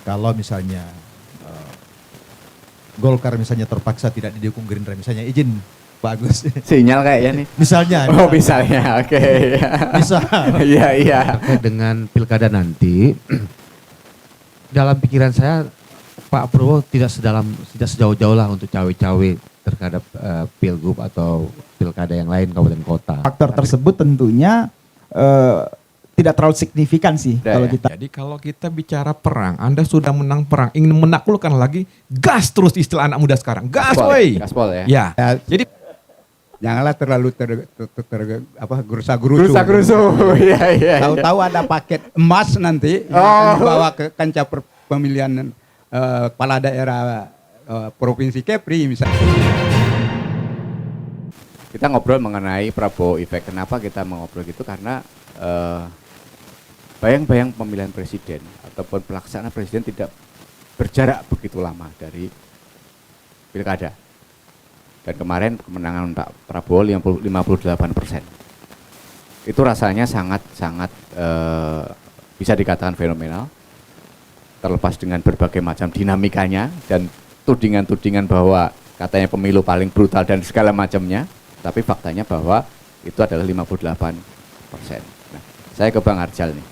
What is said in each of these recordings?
kalau misalnya Golkar misalnya terpaksa tidak didukung Gerindra, misalnya izin bagus. Sinyal kayaknya nih. Misalnya. Oh misalnya, oke. Bisa. Iya, iya. Terkait dengan pilkada nanti, dalam pikiran saya Pak Prabowo tidak sejauh-jauh lah untuk cawe-cawe terhadap pilgub atau pilkada yang lain kabupaten kota. Faktor tersebut tentunya tidak terlalu signifikan sih kalau ya. kita. Jadi kalau kita bicara perang, Anda sudah menang perang, ingin menaklukkan lagi, gas terus istilah anak muda sekarang. Gas, woi. Gaspol ya. Ya. Jadi Janganlah terlalu gerusa-gerusu. Gerusa-gerusu. Iya, iya. Tahu-tahu ada paket emas nanti yang akan dibawa ke kancah pemilihan kepala daerah provinsi Kepri misalnya. Kita ngobrol mengenai Prabowo Effect. Kenapa kita mengobrol gitu? Karena bayang-bayang pemilihan presiden ataupun pelaksanaan presiden tidak berjarak begitu lama dari pilkada. Dan kemarin kemenangan Pak Prabowo 58%. Itu rasanya sangat bisa dikatakan fenomenal. Terlepas dengan berbagai macam dinamikanya dan tudingan-tudingan bahwa katanya pemilu paling brutal dan segala macamnya. Tapi faktanya bahwa itu adalah 58%. Nah, saya ke Bang Arjal nih.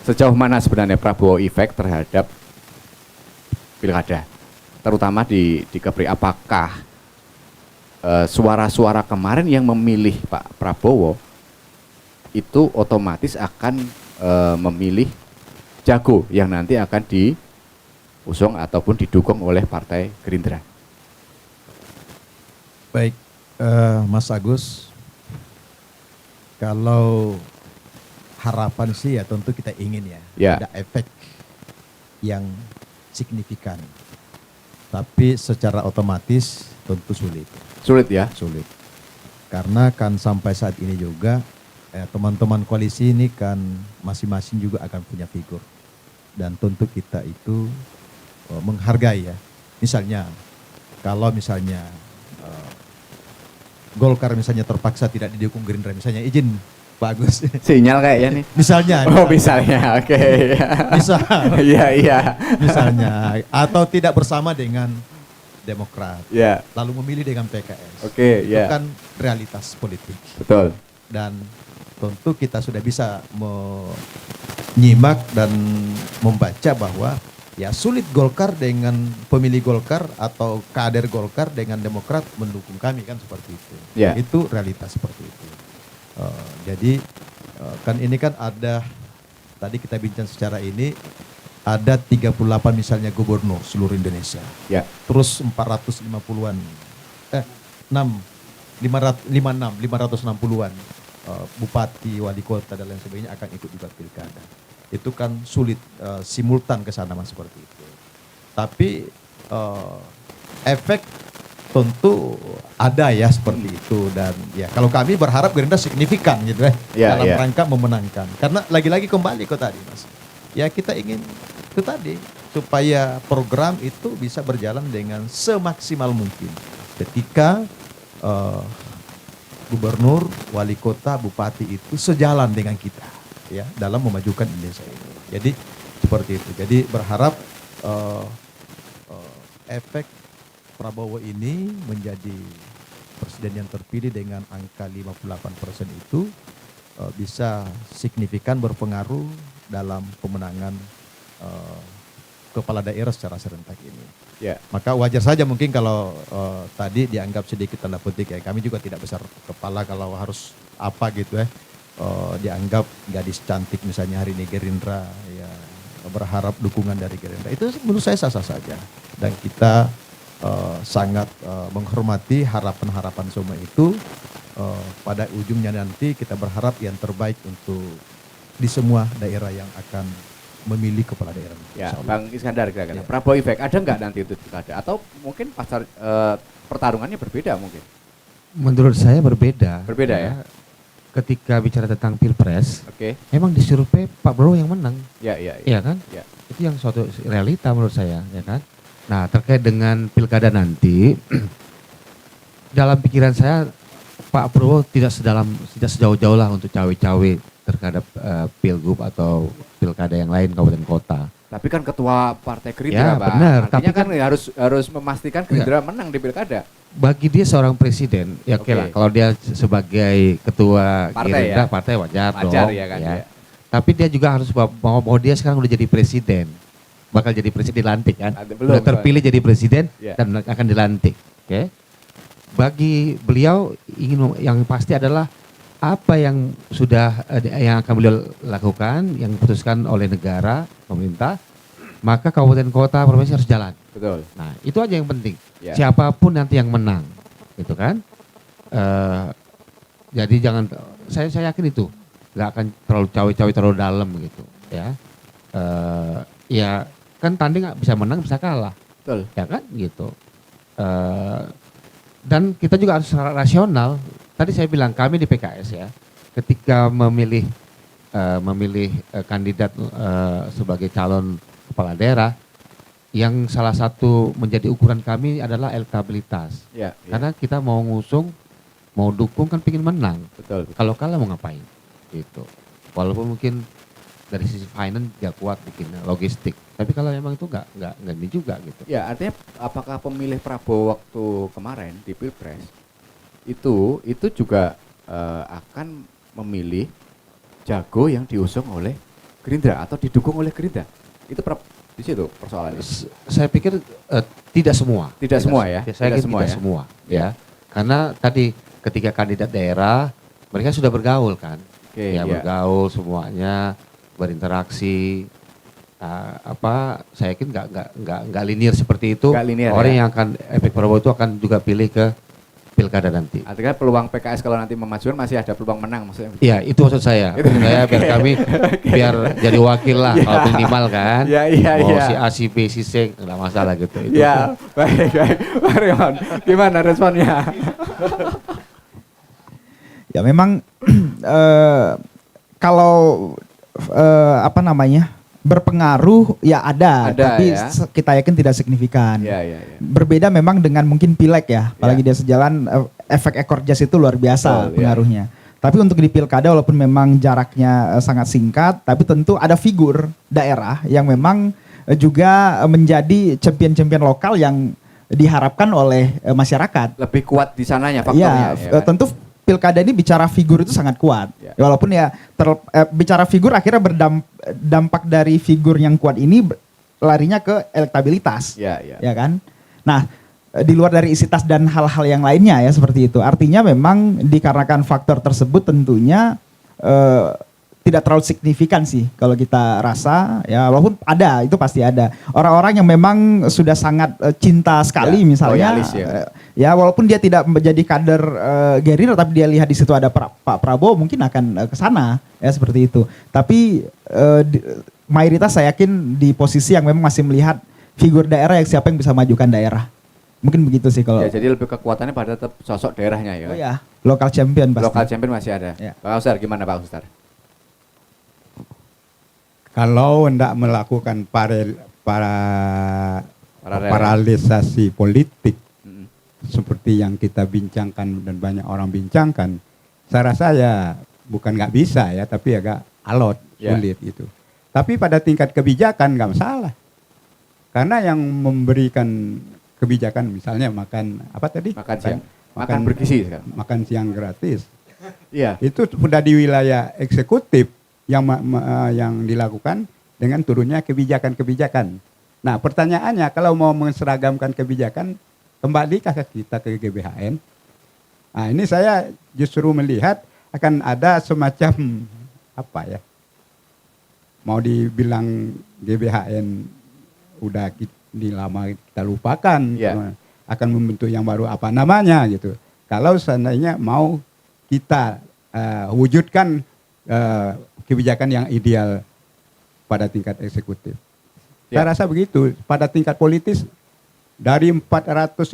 Sejauh mana sebenarnya Prabowo Effect terhadap pilkada? Terutama di Kepri, apakah suara-suara kemarin yang memilih Pak Prabowo itu otomatis akan memilih jago yang nanti akan diusung ataupun didukung oleh Partai Gerindra? Baik, Mas Agus, kalau harapan sih ya tentu kita ingin ya ada efek yang signifikan, tapi secara otomatis tentu sulit. Sulit ya? Sulit, karena kan sampai saat ini juga teman-teman koalisi ini kan masing-masing juga akan punya figur, dan tentu kita itu menghargai ya. Misalnya, kalau misalnya Golkar misalnya terpaksa tidak didukung Gerindra, misalnya izin bagus. Sinyal kayaknya nih. Misalnya. Oh misalnya, oke. Bisa. Iya, iya. Misalnya, atau tidak bersama dengan Demokrat, lalu memilih dengan PKS. Oke, itu kan realitas politik. Betul. Dan tentu kita sudah bisa menyimak dan membaca bahwa ya sulit Golkar dengan pemilih Golkar atau kader Golkar dengan Demokrat mendukung kami, kan seperti itu. Itu realitas seperti itu. Jadi kan ini kan ada, tadi kita bincang secara ini, ada 38 misalnya gubernur seluruh Indonesia. Terus 560-an bupati, wali kota dan lain sebagainya akan ikut juga pilkada. Itu kan sulit simultan ke sana mas seperti itu. Tapi efek tentu ada ya seperti itu, dan ya kalau kami berharap Gerindra signifikan gitu dalam rangka memenangkan. Karena lagi-lagi kembali ke tadi mas. Ya kita ingin itu tadi supaya program itu bisa berjalan dengan semaksimal mungkin. Ketika gubernur, wali kota, bupati itu sejalan dengan kita ya dalam memajukan Indonesia ini. Jadi seperti itu. Jadi berharap efek Prabowo ini menjadi presiden yang terpilih dengan angka 58% itu bisa signifikan berpengaruh dalam pemenangan kepala daerah secara serentak ini. Maka wajar saja mungkin kalau tadi dianggap sedikit tanda petik ya, kami juga tidak besar kepala kalau harus apa gitu dianggap gadis cantik misalnya hari ini Gerindra ya berharap dukungan dari Gerindra, itu menurut saya sah-sah saja, dan kita sangat menghormati harapan-harapan semua itu. Pada ujungnya nanti kita berharap yang terbaik untuk di semua daerah yang akan memilih kepala daerah. Ya, Bang Iskandar kira-kira Prabowo Effect ada nggak nanti itu ada, atau mungkin pasar pertarungannya berbeda mungkin? Menurut saya berbeda. Berbeda ya. Ketika bicara tentang pilpres, memang di survei Pak Prabowo yang menang. Iya kan? Itu yang suatu realita menurut saya, ya kan? Nah, terkait dengan pilkada nanti, dalam pikiran saya Pak Prabowo tidak sejauh-jauh lah untuk cawe-cawe terhadap pilgub atau pilkada yang lain kabupaten kota. Tapi kan ketua partai Gerindra, Ya, Pak. benar. Artinya Tapi kan harus memastikan Gerindra menang di pilkada. Bagi dia seorang presiden, ya oke lah. Kalau dia sebagai ketua Partai Gerindra, ya? partai wajar dong. Wajar ya kan, ya. Tapi dia juga harus bahwa dia sekarang udah jadi presiden. Bakal jadi presiden dilantik kan. Udah terpilih jadi presiden dan akan dilantik. Oke. Bagi beliau yang pasti adalah apa yang sudah yang akan beliau lakukan, yang diputuskan oleh negara, pemerintah, maka kabupaten kota provinsi harus jalan. Betul. Nah, itu aja yang penting. Ya. Siapapun nanti yang menang, gitu kan? Jadi jangan, saya yakin itu nggak akan terlalu cawe-cawe terlalu dalam gitu, ya. Ya kan tanding bisa menang bisa kalah, Betul. ya kan gitu. Dan kita juga harus rasional. Tadi saya bilang kami di PKS ya, ketika memilih kandidat sebagai calon kepala daerah, yang salah satu menjadi ukuran kami adalah elektabilitas. Ya, Karena kita mau ngusung, mau dukung kan pingin menang. Betul. Kalau kalah mau ngapain? Gitu. Walaupun mungkin dari sisi finance dia kuat bikin logistik, tapi kalau memang itu nggak ini juga gitu. Ya, artinya apakah pemilih Prabowo waktu kemarin di Pilpres itu juga akan memilih jago yang diusung oleh Gerindra atau didukung oleh Gerindra? Itu di situ persoalannya. Saya pikir tidak semua. Tidak semua ya? Saya Tidak kira semua tidak ya? semua ya. Karena tadi ketika kandidat daerah mereka sudah bergaul kan. Oke, ya bergaul semuanya, berinteraksi. Saya yakin nggak linear seperti itu. Linear, orang ya? yang akan efek Prabowo itu akan juga pilih ke pilkada nanti. Artinya peluang PKS kalau nanti memajukan masih ada peluang menang maksudnya. Iya, itu maksud saya. Biar kami biar jadi wakil lah kalau minimal kan. Mau si A, si B, si C enggak masalah gitu. Iya, baik. Pak Rion, gimana responnya? Ya memang kalau berpengaruh ya ada tapi ya? Kita yakin tidak signifikan. Ya. Berbeda memang dengan mungkin pileg ya, apalagi dia sejalan efek ekor jas itu luar biasa pengaruhnya. Tapi untuk di pilkada walaupun memang jaraknya sangat singkat, tapi tentu ada figur daerah yang memang juga menjadi champion-champion lokal yang diharapkan oleh masyarakat. Lebih kuat di sananya faktornya. Iya, tentu pilkada ini bicara figur itu sangat kuat. Ya. Walaupun ya bicara figur akhirnya berdampak dari figur yang kuat ini larinya ke elektabilitas. Ya kan? Nah, di luar dari isi tas dan hal-hal yang lainnya ya seperti itu. Artinya memang dikarenakan faktor tersebut tentunya tidak terlalu signifikan sih kalau kita rasa ya, walaupun ada, itu pasti ada orang-orang yang memang sudah sangat cinta sekali misalnya loyalis, ya walaupun dia tidak menjadi kader Gerindra tapi dia lihat di situ ada Pak Prabowo mungkin akan ke sana ya seperti itu. Tapi mayoritas saya yakin di posisi yang memang masih melihat figur daerah yang siapa yang bisa majukan daerah. Mungkin begitu sih kalau. Ya, jadi lebih kekuatannya pada tetap sosok daerahnya ya. Oh ya, lokal champion pasti. Lokal champion masih ada. Ya. Pak Ustar gimana Pak Ustar? Kalau hendak melakukan paralisasi politik seperti yang kita bincangkan dan banyak orang bincangkan, saya rasa ya bukan nggak bisa ya, tapi agak alot, sulit itu. Tapi pada tingkat kebijakan nggak masalah, karena yang memberikan kebijakan misalnya makan apa tadi? Makan siang, makan bergizi kan? Makan siang gratis. Iya. Itu sudah di wilayah eksekutif yang dilakukan dengan turunnya kebijakan-kebijakan. Nah, pertanyaannya kalau mau menseragamkan kebijakan, kembalikah kita ke GBHN? Nah, ini saya justru melihat akan ada semacam apa ya? Mau dibilang GBHN udah lama kita lupakan, akan membentuk yang baru apa namanya gitu. Kalau seandainya mau kita wujudkan kebijakan yang ideal pada tingkat eksekutif. Saya rasa begitu. Pada tingkat politis, dari 456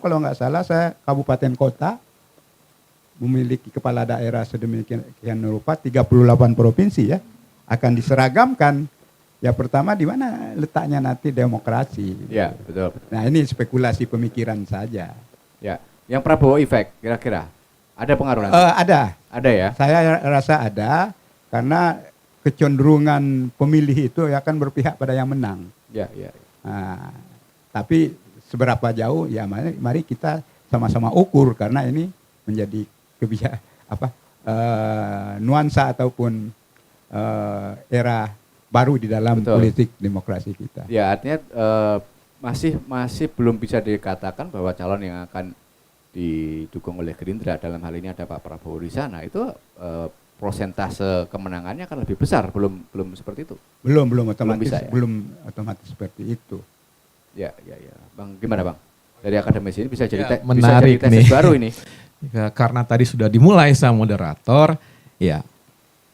kalau nggak salah, saya kabupaten kota memiliki kepala daerah sedemikian rupa, 38 provinsi ya, akan diseragamkan. Ya pertama di mana letaknya nanti demokrasi. Ya, betul. Nah ini spekulasi pemikiran saja. Ya, yang Prabowo efek kira-kira ada pengaruh nanti? Ada. Ada ya? Saya rasa ada, karena kecenderungan pemilih itu akan berpihak pada yang menang. Ya, ya. Nah, tapi seberapa jauh ya mari kita sama-sama ukur karena ini menjadi nuansa ataupun era baru di dalam politik demokrasi kita. Ya, artinya masih belum bisa dikatakan bahwa calon yang akan didukung oleh Gerindra, dalam hal ini ada Pak Prabowo di sana, itu prosentase kemenangannya akan lebih besar, belum seperti itu. Belum otomatis bisa, ya? Belum otomatis seperti itu. Ya. Bang, gimana Bang? Dari akademisi ini bisa jadi menarik bisa jadi tesis baru ini. Ya, karena tadi sudah dimulai sama moderator, ya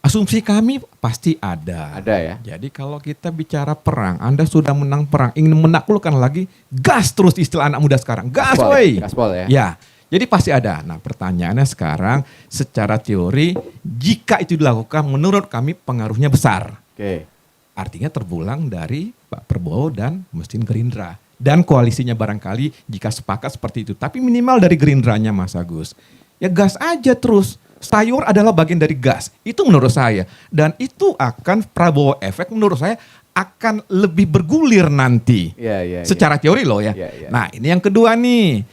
asumsi kami pasti ada. Ada ya. Jadi kalau kita bicara perang, Anda sudah menang perang, ingin menaklukkan lagi, gas terus istilah anak muda sekarang. Gas woi. Gaspol ya. Ya. Jadi pasti ada. Nah, pertanyaannya sekarang secara teori, jika itu dilakukan menurut kami pengaruhnya besar. Oke. Artinya terpulang dari Pak Prabowo dan mesin Gerindra. Dan koalisinya barangkali jika sepakat seperti itu. Tapi minimal dari Gerindranya Mas Agus. Ya gas aja terus. Sayur adalah bagian dari gas. Itu menurut saya. Dan itu akan Prabowo efek menurut saya akan lebih bergulir nanti. Ya. Secara teori loh ya. Ya. Nah ini yang kedua nih.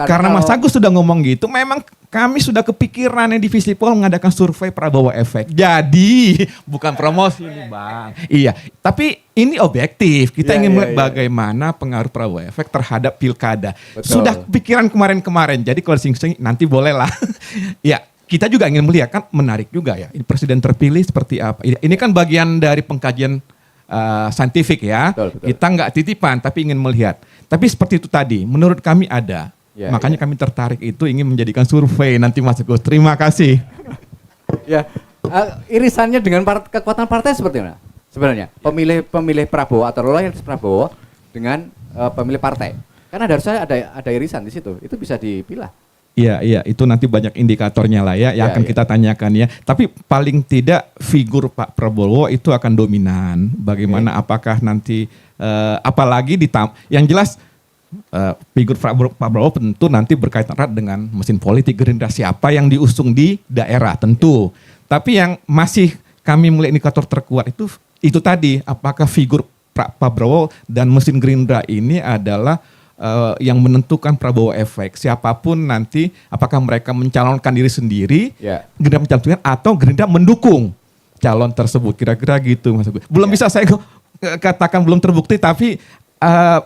Karena Mas Agus sudah ngomong gitu, memang kami sudah kepikiran yang di Visipol mengadakan survei Prabowo efek. Jadi bukan promosi nih Bang. Iya, tapi ini objektif. Kita ingin melihat bagaimana pengaruh Prabowo efek terhadap pilkada. Betul. Sudah kepikiran kemarin-kemarin. Jadi kalau sing-sing nanti boleh lah. Ya. Kita juga ingin melihat, kan menarik juga ya. Ini presiden terpilih seperti apa. Ini kan bagian dari pengkajian saintifik ya. Betul. Kita nggak titipan tapi ingin melihat. Tapi seperti itu tadi, menurut kami ada. Makanya kami tertarik itu ingin menjadikan survei nanti Mas Agus. Terima kasih. Ya, irisannya dengan kekuatan partai seperti mana? Sebenarnya pemilih Prabowo atau loyalitas Prabowo dengan pemilih partai. Karena harusnya ada irisan di situ. Itu bisa dipilah. Iya, itu nanti banyak indikatornya lah ya, yang akan kita tanyakan ya. Tapi paling tidak figur Pak Prabowo itu akan dominan. Bagaimana apakah nanti, apalagi yang jelas figur Pak Prabowo tentu nanti berkaitan erat dengan mesin politik Gerindra, siapa yang diusung di daerah tentu. Tapi yang masih kami mulai indikator terkuat itu tadi, apakah figur Pak Prabowo dan mesin Gerindra ini adalah yang menentukan Prabowo efek. Siapapun nanti, apakah mereka mencalonkan diri sendiri, Gerindra mencalonkan atau Gerindra mendukung calon tersebut. Kira-kira gitu Mas Agus. Belum bisa saya katakan belum terbukti, tapi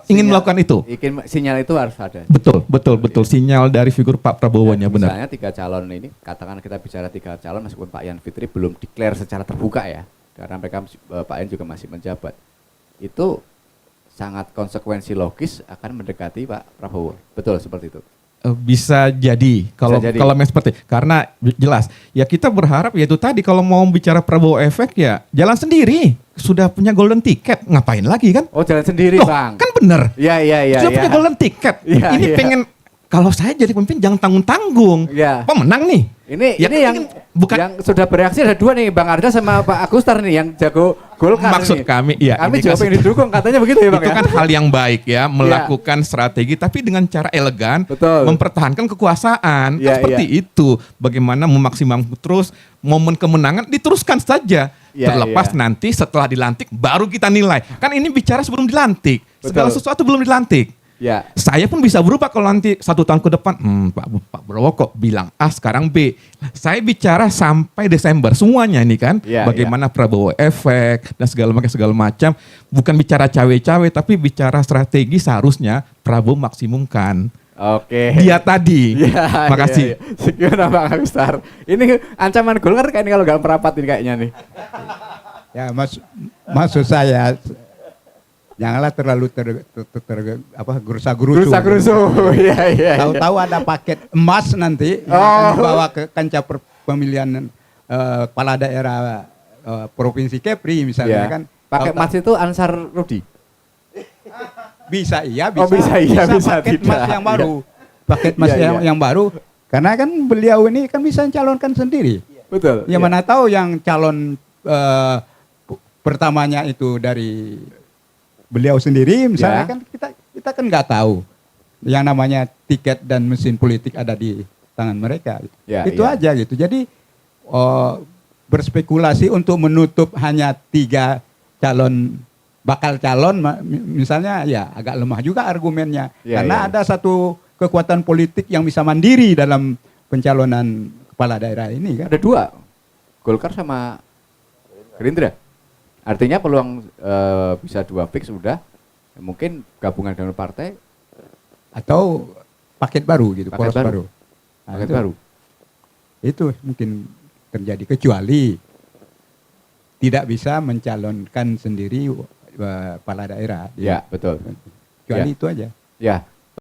ingin melakukan itu. Sinyal itu harus ada. Betul. Sinyal dari figur Pak Prabowo-nya benar. Misalnya 3 calon ini, katakan kita bicara 3 calon, meskipun Pak Yan Fitri belum declare secara terbuka ya, karena mereka Pak Yan juga masih menjabat. Itu sangat konsekuensi logis akan mendekati Pak Prabowo. Betul seperti itu. Bisa jadi kalau memang seperti, karena jelas ya kita berharap ya itu tadi, kalau mau bicara Prabowo efek ya jalan sendiri, sudah punya golden ticket, ngapain lagi kan? Oh, jalan sendiri Bang. Kan bener. Iya. Sudah punya golden ticket. Ini pengen, kalau saya jadi pemimpin jangan tanggung-tanggung. Pemenang nih. Ini yang bukan yang sudah bereaksi ada 2 nih, Bang Arda sama Pak Agustar nih yang jago Golkar. Maksud kami kami juga pengen didukung katanya begitu ya Bang. Itu kan hal yang baik ya, melakukan strategi tapi dengan cara elegan, mempertahankan kekuasaan. Seperti itu. Bagaimana memaksimalkan terus momen kemenangan diteruskan saja. Terlepas nanti setelah dilantik baru kita nilai. Kan ini bicara sebelum dilantik. Segala sesuatu belum dilantik. Saya pun bisa berubah kalau nanti 1 tahun ke depan, Pak Prabowo kok bilang A sekarang B. Saya bicara sampai Desember semuanya ini kan, bagaimana Prabowo efek dan segala macam. Bukan bicara cawe-cawe, tapi bicara strategi seharusnya Prabowo maksimumkan. Oke. Dia tadi. Makasih. Sekian Bang Agustar. Ini ancaman Golkar kayak ini kalau nggak merapat ini kayaknya nih. Ya maksud saya, janganlah terlalu gerusa-gerusu. Iya. Tahu-tahu ada paket emas nanti yang akan dibawa ke kancah pemilihan kepala daerah provinsi Kepri misalnya kan. Paket emas itu Ansar Rudi. Bisa paket tidak. emas yang baru. Paket emas yang baru, karena kan beliau ini kan bisa mencalonkan sendiri. Betul. Ya mana tahu yang calon pertamanya itu dari beliau sendiri misalnya, kan kita kan nggak tahu, yang namanya tiket dan mesin politik ada di tangan mereka. Itu aja gitu. Jadi berspekulasi untuk menutup hanya 3 bakal calon, misalnya ya agak lemah juga argumennya. Karena ada satu kekuatan politik yang bisa mandiri dalam pencalonan kepala daerah ini kan. Ada 2, Golkar sama Gerindra. Artinya peluang bisa 2 fix udah, mungkin gabungan dengan partai atau paket baru gitu, poros baru. Nah, paket baru. Itu mungkin terjadi kecuali tidak bisa mencalonkan sendiri kepala daerah. Ya, betul. Kecuali itu aja. Ya,